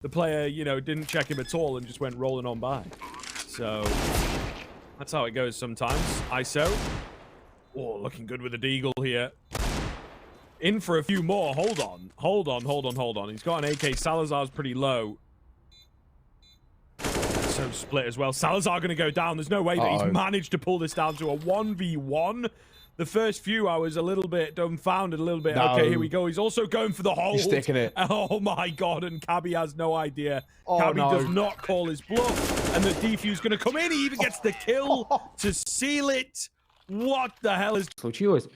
the player, you know, didn't check him at all and just went rolling on by. So that's how it goes sometimes. ISO. Oh, looking good with the deagle here. In for a few more. Hold on. He's got an AK. Salazar's pretty low. So split as well. Salazar going to go down. There's no way that he's managed to pull this down to a 1v1. The first few, I was a little bit dumbfounded, a little bit. No. Okay, here we go. He's also going for the hold. He's sticking it. Oh my god, and Cabby has no idea. Cabby does not call his bluff, and the defuse going to come in. He even gets the kill to seal it. What the hell is... Случилось.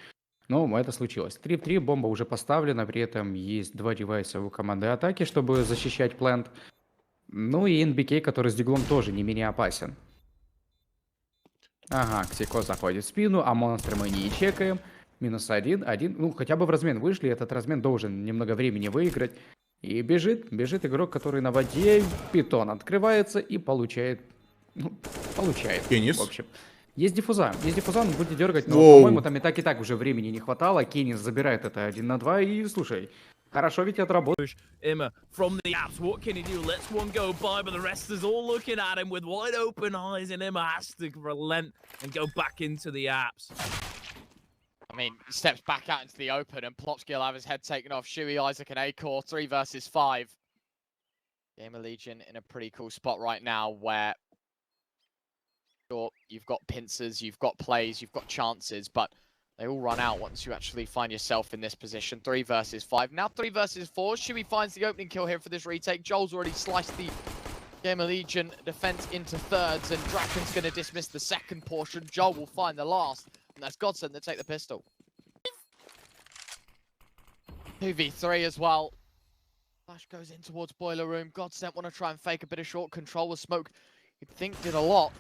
Ну, это случилось. 3 в 3, бомба уже поставлена, при этом есть 2 девайса у команды атаки, чтобы защищать плент. Ну и NBK, который с диглом тоже не менее опасен. Ага, Ксико заходит в спину, а монстры мы не чекаем. -1. Ну, хотя бы в размен вышли, этот размен должен немного времени выиграть. И бежит игрок, который на воде. Питон открывается и получает. Ну, получает. Кенис. В общем. Есть диффуза, он будет дергать, но, по-моему, там и так уже времени не хватало. Кенис забирает это 1 на 2, и, слушай, хорошо ведь отработал. Imma from the apps, what can he do? Lets one go by, but the rest is all looking at him with wide open eyes, and Imma has to relent and go back into the apps. I mean, he steps back out into the open, and Plopsky will have his head taken off. Shuey, Isaac, and Acor, 3 versus 5. GAMERLEGION in a pretty cool spot right now where you've got pincers, you've got plays, you've got chances, but they all run out once you actually find yourself in this position. 3 versus 5. Now 3 versus 4. Shuey finds the opening kill here for this retake. Joel's already sliced the GAMERLEGION defense into thirds, and Draken's going to dismiss the second portion. Joel will find the last, and that's GODESENT that take the pistol. 2v3 as well. Flash goes in towards Boiler Room. GODESENT want to try and fake a bit of short control with smoke. You'd think did a lot.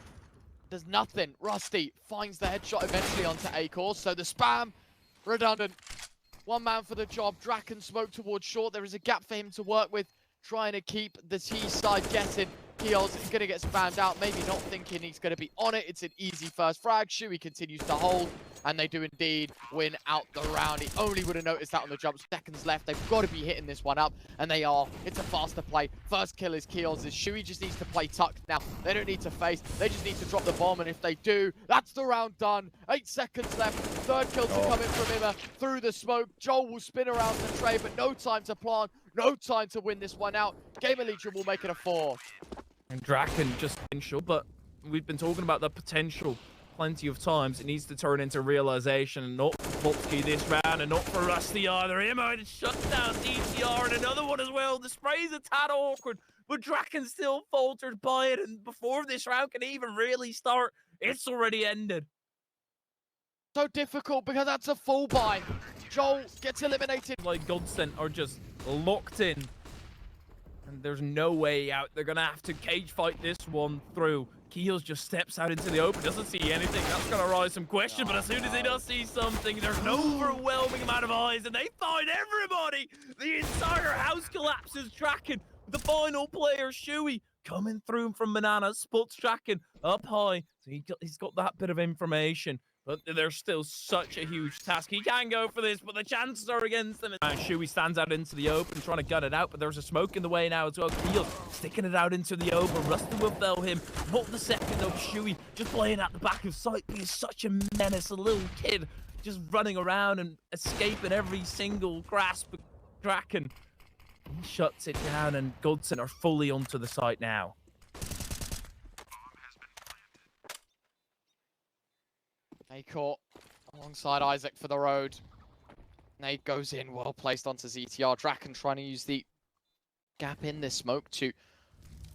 Does nothing. Rusty finds the headshot eventually onto Acor. So the spam, redundant. One man for the job. Draken smoke towards short. There is a gap for him to work with. Trying to keep the T side guessing. Keels is going to get spammed out. Maybe not thinking he's going to be on it. It's an easy first frag. Shuey continues to hold. And they do indeed win out the round. He only would have noticed that on the jump. Seconds left. They've got to be hitting this one up. And they are. It's a faster play. First kill is Keels. Shuey just needs to play tucked now. They don't need to face. They just need to drop the bomb. And if they do, that's the round done. 8 seconds left. Third kill to come in from Imma through the smoke. Joel will spin around the tray, but no time to plant. No time to win this one out. GAMERLEGION will make it a 4. And Draken just potential, but we've been talking about the potential plenty of times. It needs to turn into realization, and not for Plopsky this round, and not for Rusty either. Imma shut down DTR, and another one as well. The spray's a tad awkward, but Draken still faltered by it, and before this round can even really start, it's already ended. So difficult because that's a full buy. Joel gets eliminated. Like GODESENT are just locked in, and there's no way out. They're gonna have to cage fight this one through. Keels just steps out into the open, doesn't see anything. That's gonna raise some questions, but as soon as he does see something, there's an overwhelming amount of eyes, and they find everybody. The entire house collapses. Draken, the final player, Shuey, coming through from Banana, spots Draken up high. So he's got that bit of information. But there's still such a huge task. He can go for this, but the chances are against him. Shuey stands out into the open, trying to gut it out, but there's a smoke in the way now as well. Keel sticking it out into the open. Rusty will fell him. Not the second of Shuey, just playing at the back of sight, being such a menace, a little kid, just running around and escaping every single grasp of Draken. He shuts it down, and GODESENT are fully onto the site now. Acor alongside Isaac for the road. Nade goes in, well placed onto ZTR. Draken trying to use the gap in this smoke to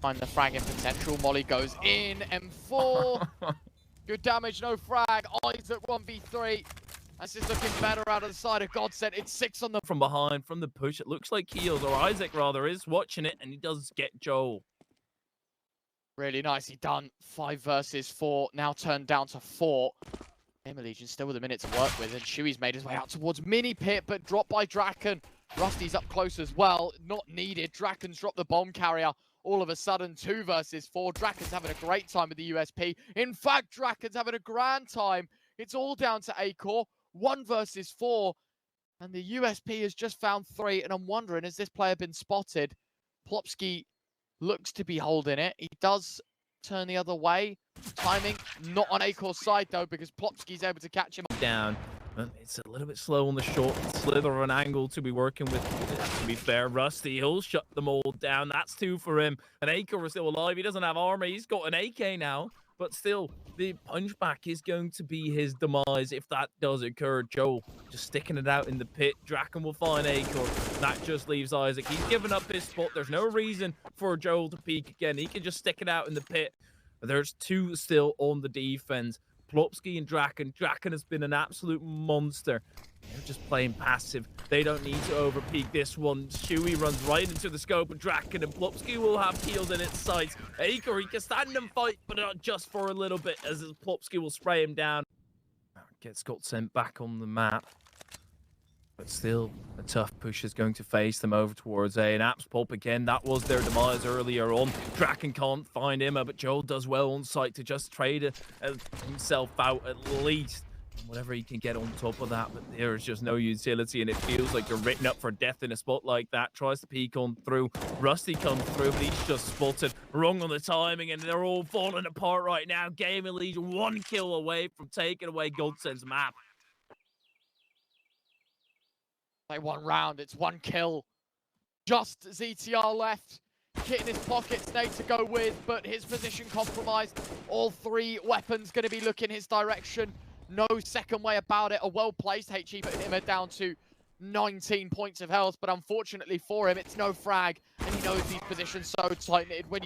find the fragging potential. Molly goes in, M4. Good damage, no frag. Isaac 1v3. This is looking better out of the side of GODESENT. It's 6 on the... From behind, from the push, it looks like Keels, or Isaac rather, is watching it, and he does get Joel. Really nicely done. 5 versus 4, now turned down to 4. GAMERLEGION still with a minute to work with, and Shuey's made his way out towards mini pit, but dropped by Draken. Rusty's up close as well, not needed. Draken's dropped the bomb carrier. All of a sudden, 2 versus 4. Draken's having a great time with the USP. In fact, Draken's having a grand time. It's all down to Acor. 1 versus 4. And the USP has just found 3, and I'm wondering, has this player been spotted? Plopsky looks to be holding it. He does turn the other way. Timing not on Akor's side though, because Plopsky's able to catch him. Down. But it's a little bit slow on the short slither of an angle to be working with. To be fair, Rusty, he'll shut them all down. That's 2 for him. And Akor is still alive. He doesn't have armor. He's got an AK now. But still, the punchback is going to be his demise if that does occur. Joel just sticking it out in the pit. Draken will find Akor. That just leaves Isaac. He's given up his spot. There's no reason for Joel to peek again. He can just stick it out in the pit. There's 2 still on the defense. Plopsky and Draken. Draken has been an absolute monster. They're just playing passive. They don't need to overpeak this one. Shuey runs right into the scope of Draken, and Plopsky will have heals in its sights. Akor, he can stand and fight, but not just for a little bit, as Plopsky will spray him down. Gets got sent back on the map. But still, a tough push is going to face them over towards A. And Apps Pulp again, that was their demise earlier on. Draken can't find him, but Joel does well on site to just trade himself out at least. Whatever he can get on top of that, but there is just no utility, and it feels like you're written up for death in a spot like that. Tries to peek on through. Rusty comes through, but he's just spotted. Wrong on the timing, and they're all falling apart right now. Gamerlegion 1 kill away from taking away GODESENT's map. Play 1 round, it's 1 kill. Just ZTR left. Kit in his pocket, Snake to go with, but his position compromised. All 3 weapons going to be looking his direction. No second way about it. A well-placed HE putting him down to 19 points of health, but unfortunately for him, it's no frag, and he knows these positions so tight-knitted. When you